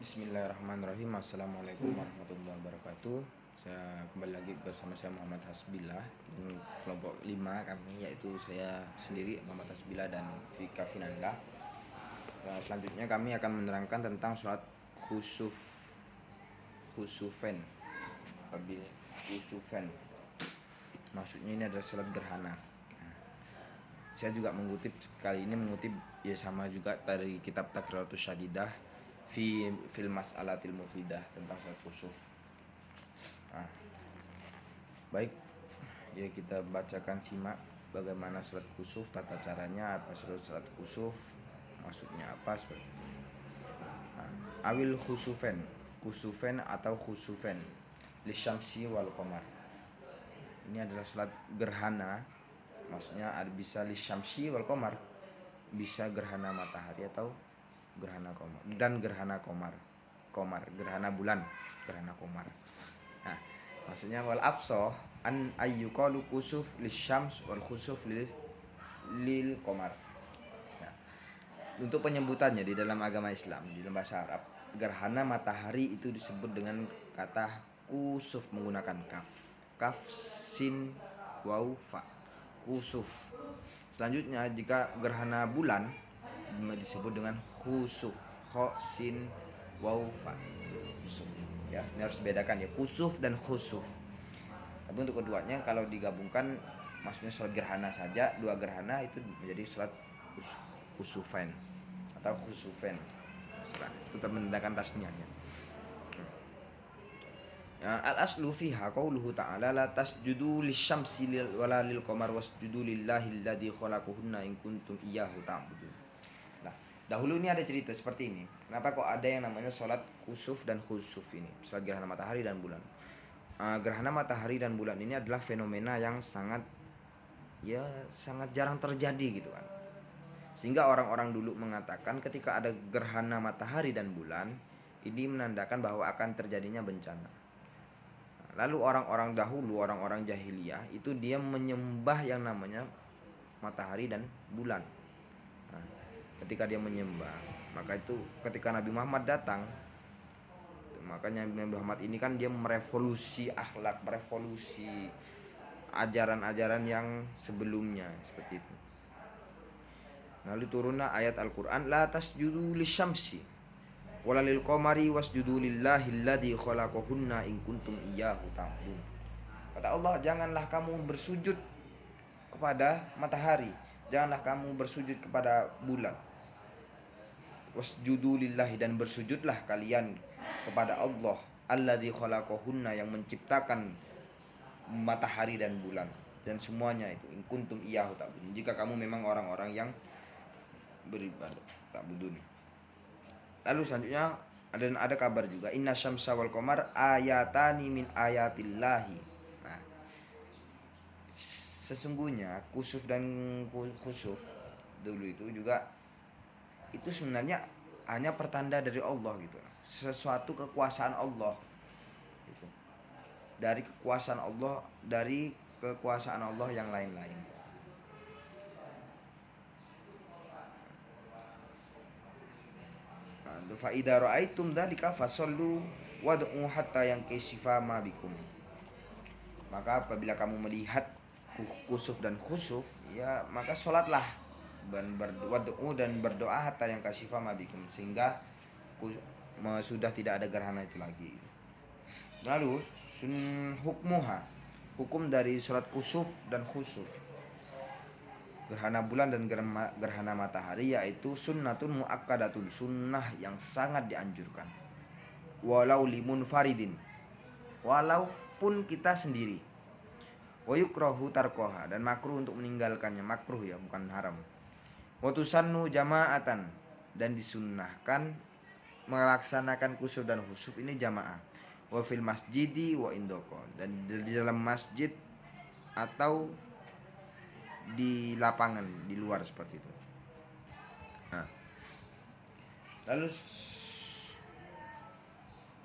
Bismillahirrahmanirrahim. Assalamualaikum warahmatullahi wabarakatuh. Saya kembali lagi bersama saya Muhammad Hasbillah dan kelompok 5 kami, yaitu saya sendiri Muhammad Hasbillah dan Fika Finanda. Selanjutnya kami akan menerangkan tentang sholat khusufen. Khusufen. Maksudnya ini adalah sholat gerhana. Saya juga mengutip ya sama juga dari kitab Taqriratus Syadidah fil mas'alatil mufidah tentang sholat khusuf. Baik, ya kita bacakan, simak bagaimana sholat khusuf, tata caranya, apa sholat khusuf, maksudnya apa seperti itu. Awil khusufen atau khusufen lisyamsi wal qamar. Ini adalah sholat gerhana, maksudnya bisa lisyamsi wal qamar, bisa gerhana matahari atau gerhana komar dan gerhana komar gerhana bulan, gerhana komar. Nah, maksudnya wal afsah an ayyuqalu kusuf lisyams wal khusuf lil komar. Nah, untuk penyebutannya di dalam agama Islam, di dalam bahasa Arab, gerhana matahari itu disebut dengan kata kusuf menggunakan kaf sin waw fa, kusuf. Selanjutnya jika gerhana bulan disebut dengan khusuf, kha sin waw fa, khusuf. Ya, ini harus dibedakan ya, kusuf dan khusuf. Tapi untuk keduanya kalau digabungkan maksudnya sholat gerhana saja, dua gerhana itu menjadi sholat khusufen atau khusufen. Itu termendakan tasniahnya. Ya, al-aslu fiha qauluhu ta'ala la tasjudu lisyamsi wala lil qamar wasjudu lillahi alladzi khalaqahunna in kuntum iyyahu ta'budun. Nah, dahulu ini ada cerita seperti ini. Kenapa kok ada yang namanya sholat kusuf dan khusuf ini, sholat gerhana matahari dan bulan. Gerhana matahari dan bulan ini adalah fenomena yang sangat jarang terjadi gitu kan. Sehingga orang-orang dulu mengatakan ketika ada gerhana matahari dan bulan, ini menandakan bahwa akan terjadinya bencana. Lalu orang-orang dahulu, orang-orang jahiliyah itu dia menyembah yang namanya matahari dan bulan. Nah, ketika dia menyembah, maka itu ketika Nabi Muhammad datang, makanya Nabi Muhammad ini kan dia merevolusi akhlak, merevolusi ajaran-ajaran yang sebelumnya seperti itu. Lalu turunlah ayat Al-Quran, la tasjudu lisyamsi wala lil qamari wasjudu lillahi alladzi khalaqahunna in kuntum iyyahu ta'budun. Kata Allah, janganlah kamu bersujud kepada matahari, janganlah kamu bersujud kepada bulan. Wasjudu lillahi, dan bersujudlah kalian kepada Allah alladzi khalaqahunna, yang menciptakan matahari dan bulan dan semuanya itu, in kuntum iyyahu ta'budun, jika kamu memang orang-orang yang beribadah, ta'budun. Lalu selanjutnya ada kabar juga, inna syamsa wal qamar ayatani min ayatillahi. Nah, sesungguhnya kusuf dan khusuf dulu itu juga itu sebenarnya hanya pertanda dari Allah gitu, sesuatu kekuasaan Allah gitu. Dari kekuasaan Allah, dari kekuasaan Allah yang lain-lain. Fa idza ra'aitum dzalika fasallu wad'u hatta yankashifa ma bikum. Maka apabila kamu melihat kusuf dan khusuf, ya maka salatlah dan berdoa hatta yankashifa ma bikum, sehingga sudah tidak ada gerhana itu lagi. Lalu hukum dari salat kusuf dan khusuf, gerhana bulan dan gerhana matahari, yaitu sunnatun muakkadatun, sunnah yang sangat dianjurkan. Walau limun faridin, walaupun kita sendiri. Wa yukrahu tarkoha, dan makruh untuk meninggalkannya, makruh ya, bukan haram. Wa tusannu jama'atan, dan disunnahkan melaksanakan kusuf dan khusuf ini jamaah. Wa fil masjidi wa indoko, dan di dalam masjid atau di lapangan, di luar seperti itu. Nah, lalu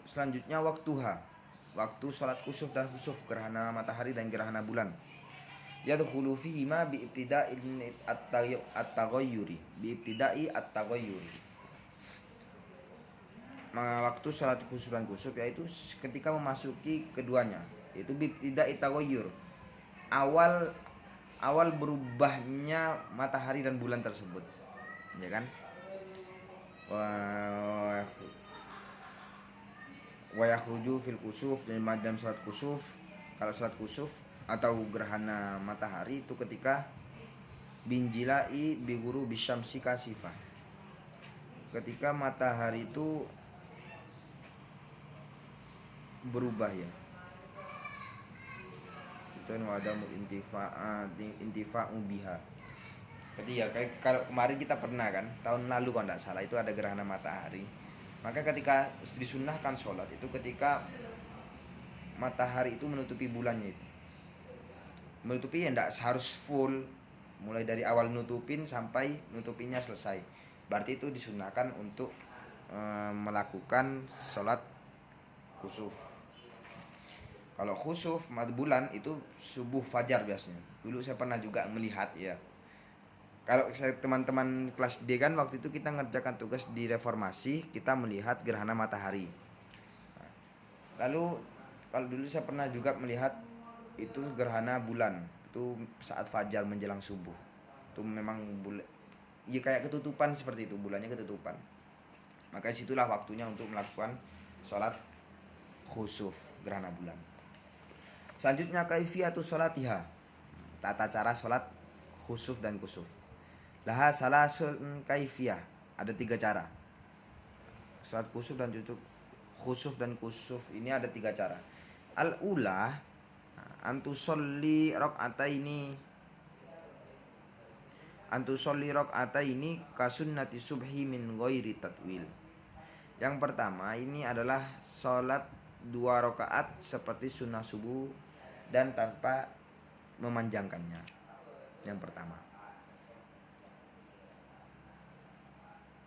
selanjutnya waktu sholat kusuf dan khusuf, gerhana matahari dan gerhana bulan. Yadkhulu fihi ma bi ibtida'i at-taghayyuri, waktu salat khusuf dan kusuf yaitu ketika memasuki keduanya, yaitu tidak itaghayyur, awal berubahnya matahari dan bulan tersebut, ya kan? Wa yakhruju fil kusuf, dan salat kusuf, kalau salat kusuf atau gerhana matahari itu ketika binjilai biguru bisyamsi kasifah, ketika matahari itu berubah ya, itu wadamu intifa'u biha. Jadi ya kayak kalau kemarin kita pernah kan, tahun lalu kalau tidak salah itu ada gerhana matahari. Maka ketika disunnahkan sholat itu ketika matahari itu menutupi bulannya itu. Menutupi ya tidak harus full, mulai dari awal nutupin sampai nutupinya selesai. Berarti itu disunnahkan untuk melakukan sholat khusuf. Kalau khusuf bulan itu subuh fajar biasanya. Dulu saya pernah juga melihat ya. Kalau saya teman-teman kelas D kan waktu itu kita ngerjakan tugas di reformasi, kita melihat gerhana matahari. Lalu kalau dulu saya pernah juga melihat itu gerhana bulan, itu saat fajar menjelang subuh. Itu memang ya kayak ketutupan seperti itu, bulannya ketutupan. Maka situlah waktunya untuk melakukan sholat khusuf gerhana bulan. Selanjutnya kaifiyatus sholatiha, tata cara sholat khusuf dan kusuf. Laha salasun kaifiyah, ada 3 cara. Salat khusuf dan kusuf ini ada 3 cara. Al-ula antusolli raq'ataini kasunnati subhi min ghairi tatwil. Yang pertama ini adalah salat 2 rakaat seperti sunnah subuh dan tanpa memanjangkannya. Yang pertama.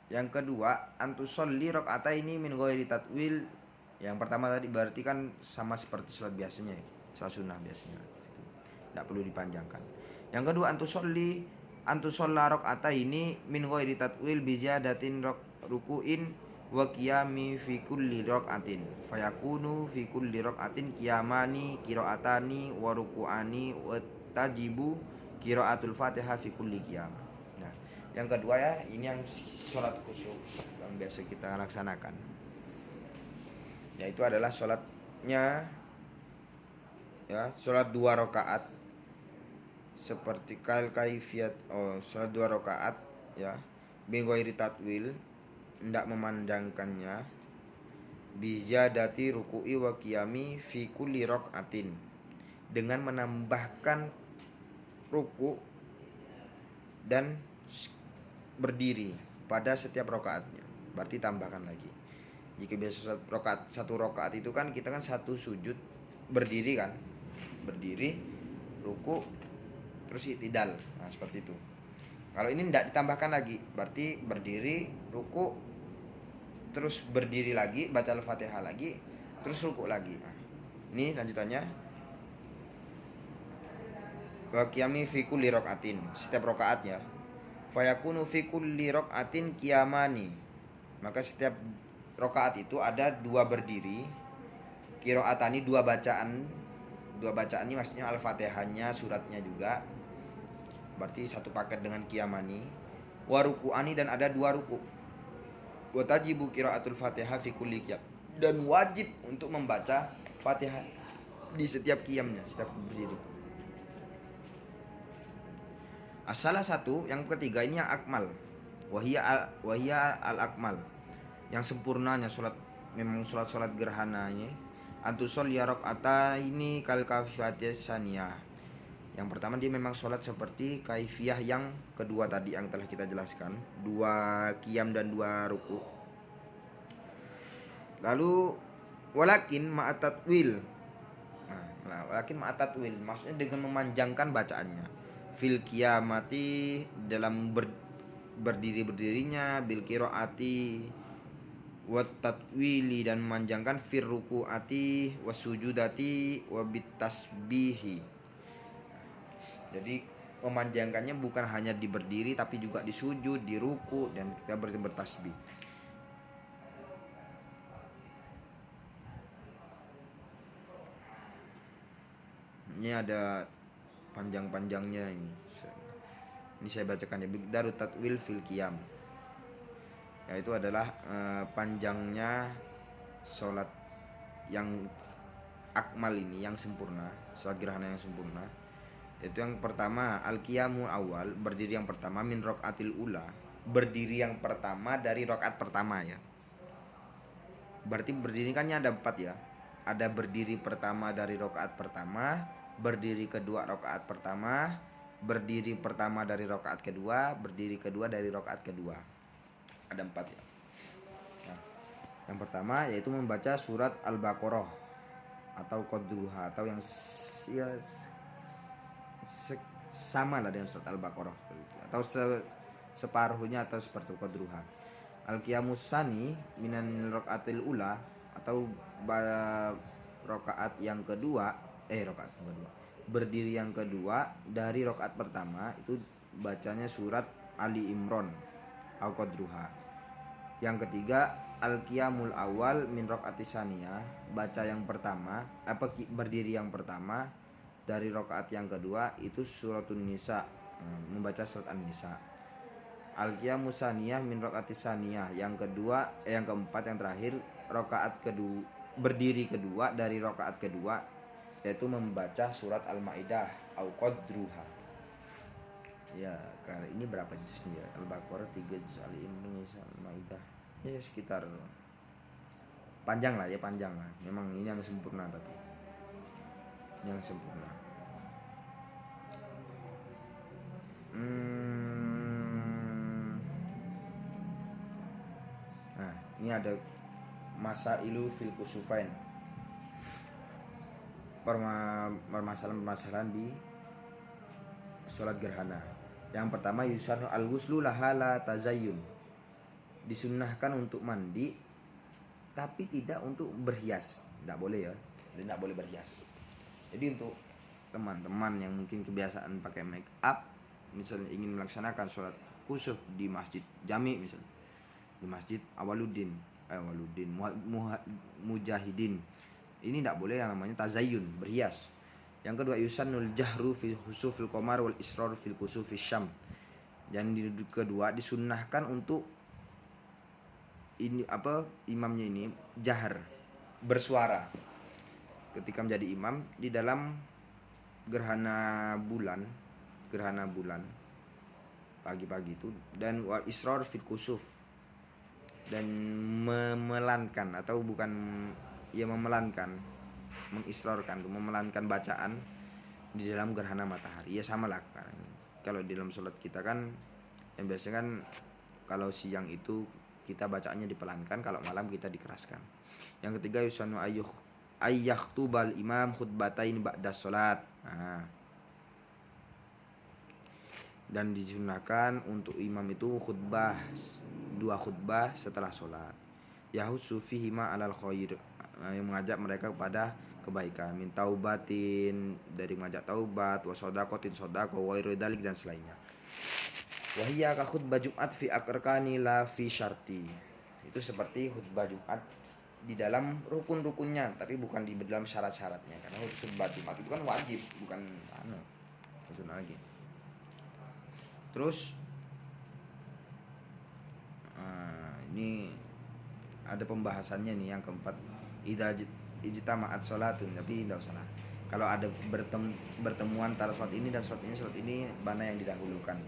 Yang kedua, antusolli raq'ataini min ghairi tatwil. Yang pertama tadi berarti kan sama seperti salat biasanya, salat sunnah biasanya. Tidak perlu dipanjangkan. Yang kedua, antusolla raq'ataini min ghairi tatwil bi ziyadatin ruku'in wa qiyami fi kulli raq'atin. Fayakunu fi kulli raq'atin qiyamani qira'atani wa ruku'ani wa tajibu qira'atul Fatihah fi kulli qiyam. Yang kedua ya, ini yang sholat khusuf yang biasa kita laksanakan. Yaitu adalah sholatnya ya, sholat 2 rakaat seperti kaifiyat sholat 2 rakaat ya, bi ghairi tatwil, hendak memandangkannya, bizadati ruku'i wa qiyami fi kulli raqatin, dengan menambahkan ruku dan berdiri pada setiap rakaatnya. Berarti tambahkan lagi. Jika biasa satu rakaat itu kan kita kan satu sujud berdiri kan, berdiri, ruku, terus i'tidal. Nah seperti itu. Kalau ini tidak ditambahkan lagi, berarti berdiri, ruku, terus berdiri lagi, baca Al-Fatihah lagi, terus ruku lagi. Nah, ini lanjutannya. Wa qiyami fi kulli raqatin, setiap rakaatnya. Fayakunu fi kulli raq'atin qiyamani, maka setiap rakaat itu ada 2 berdiri, qira'atani 2 bacaan. 2 bacaan ini maksudnya Al-Fatihahnya, suratnya juga. Berarti satu paket dengan qiyamani. Wa ruku'ani, dan ada 2 ruku'. Wa tajibu qira'atul Fatihah fi kulli qiyam, dan wajib untuk membaca Fatihah di setiap qiyamnya, setiap berdiri. Salah satu yang ketiga ini yang akmal, wahia al-akmal, yang sempurnanya sholat, memang sholat gerhananya. Antusol ya raq'ataini kal kaifiyah saniyah. Yang pertama dia memang sholat seperti kaifiyah yang kedua tadi yang telah kita jelaskan, 2 qiyam dan 2 ruku. Lalu walakin ma'atatwil. Walakin ma'atatwil maksudnya dengan memanjangkan bacaannya. Fil qiyamati, dalam berdirinya, bil qiraati wat tatwili, dan memanjangkan fir rukuati wasujudati wa bitasbihi. Jadi memanjangkannya bukan hanya di berdiri tapi juga di sujud, di ruku, dan kita bertasbih. Ini ada panjang-panjangnya ini. Ini saya bacakan ya. Biqdaru tatwil fil qiyam. Yaitu adalah panjangnya sholat yang akmal ini, yang sempurna, sholat gerhana yang sempurna. Itu yang pertama al-qiyamul awal, berdiri yang pertama, min rokaatil ula, berdiri yang pertama dari rokaat pertama ya. Berarti berdiri kan ada 4 ya. Ada berdiri pertama dari rokaat pertama, berdiri kedua rokaat pertama, berdiri pertama dari rokaat kedua, berdiri kedua dari rokaat kedua. Ada 4 ya. Nah, yang pertama yaitu membaca surat Al-Baqarah atau qadruha, atau yang ya, sama lah dengan surat Al-Baqarah atau separuhnya atau seperti qadruha. Al-qiyamus sani minan raqatil ula, atau rakaat yang kedua, berdiri yang kedua dari rakaat pertama, itu bacanya surat Ali Imran au qadruha. Yang ketiga al-qiyamul awal min raqatis saniyah, baca yang pertama berdiri yang pertama dari rakaat yang kedua, itu suratun nisa, membaca surat An-Nisa. Al-qiyamus saniyah min raqatis saniyah, yang kedua yang keempat yang terakhir rakaat kedua, berdiri kedua dari rakaat kedua, yaitu membaca surat Al-Maidah au qadruha. Ya, kali ini berapa juz nih ya? Al-Baqarah 3 juz, Ali Imran, Al-Maidah. Ya sekitar panjang lah. Memang ini yang sempurna, tapi yang sempurna. Nah, ini ada masailu fil kusufain, permasalahan di sholat gerhana. Yang pertama yusarnu al-ghuslu laha la tazayyun, disunnahkan untuk mandi tapi tidak untuk berhias. Tidak boleh ya, tidak boleh berhias. Jadi untuk teman-teman yang mungkin kebiasaan pakai make up, misalnya ingin melaksanakan sholat kusuf di masjid jami, misalnya di masjid Mujahidin, ini tidak boleh yang namanya tazayyun, berhias. Yang kedua yusannul jahru fil khusufil qamar wal israr fil khusufis syam. Yang kedua disunnahkan untuk ini imamnya ini jahar, bersuara ketika menjadi imam di dalam gerhana bulan pagi-pagi itu, dan wal israr fil khusuf, dan memelankan atau bukan ya memelankan, mengisrarkan, memelankan bacaan di dalam gerhana matahari. Ya sama lah, kalau di dalam sholat kita kan yang biasanya kan kalau siang itu kita bacaannya dipelankan, kalau malam kita dikeraskan. Yang ketiga yusanu ayyaktubal imam khutbatain ba'da sholat. Dan disunahkan untuk imam itu khutbah, 2 khutbah setelah sholat. Yahussu fihima alal khair, yang mengajak mereka kepada kebaikan, min taubatin, dari mengajak taubat, wa shadaqatin shadaqah, wa ghairu dzalik, dan selainnya. Wa hiya ka khutbah Jumat fi akarkani la fi syarti. Itu seperti khutbah Jumat di dalam rukun-rukunnya, tapi bukan di dalam syarat-syaratnya, karena khutbah Jumat itu kan wajib, bukan sunnah lagi. Terus ini ada pembahasannya nih yang keempat, idza ijtama'at sholatun, tapi tidak usah lah. Kalau ada bertemuan antara sholat ini dan sholat ini mana yang didahulukan.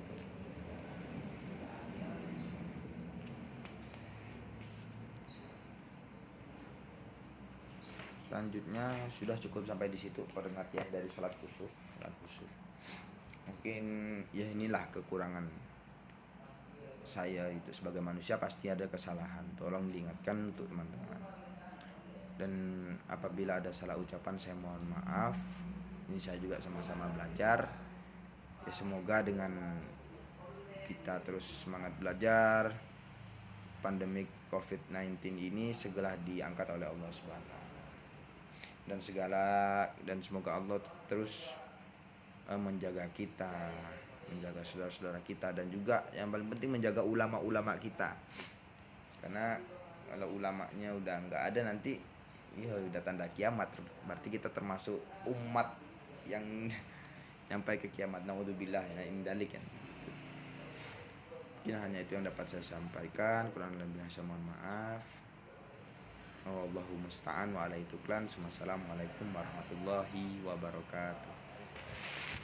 Selanjutnya sudah cukup sampai di situ pengertian dari sholat kusuf. Mungkin ya inilah kekurangan saya itu sebagai manusia, pasti ada kesalahan. Tolong diingatkan untuk teman-teman. Dan apabila ada salah ucapan saya mohon maaf. Ini saya juga sama-sama belajar. Ya semoga dengan kita terus semangat belajar, pandemi COVID-19 ini segera diangkat oleh Allah SWT. Dan semoga Allah terus menjaga kita, menjaga saudara-saudara kita, dan juga yang paling penting menjaga ulama-ulama kita. Karena kalau ulamanya udah nggak ada nanti, ya udah tanda kiamat. Berarti kita termasuk umat yang sampai ke kiamat. Naudzubillah ya min dzalik kan. Mungkin hanya itu yang dapat saya sampaikan, kurang lebihnya saya mohon maaf. Wallahu musta'an wa alaihi tuklan. Wassalamualaikum warahmatullahi wabarakatuh.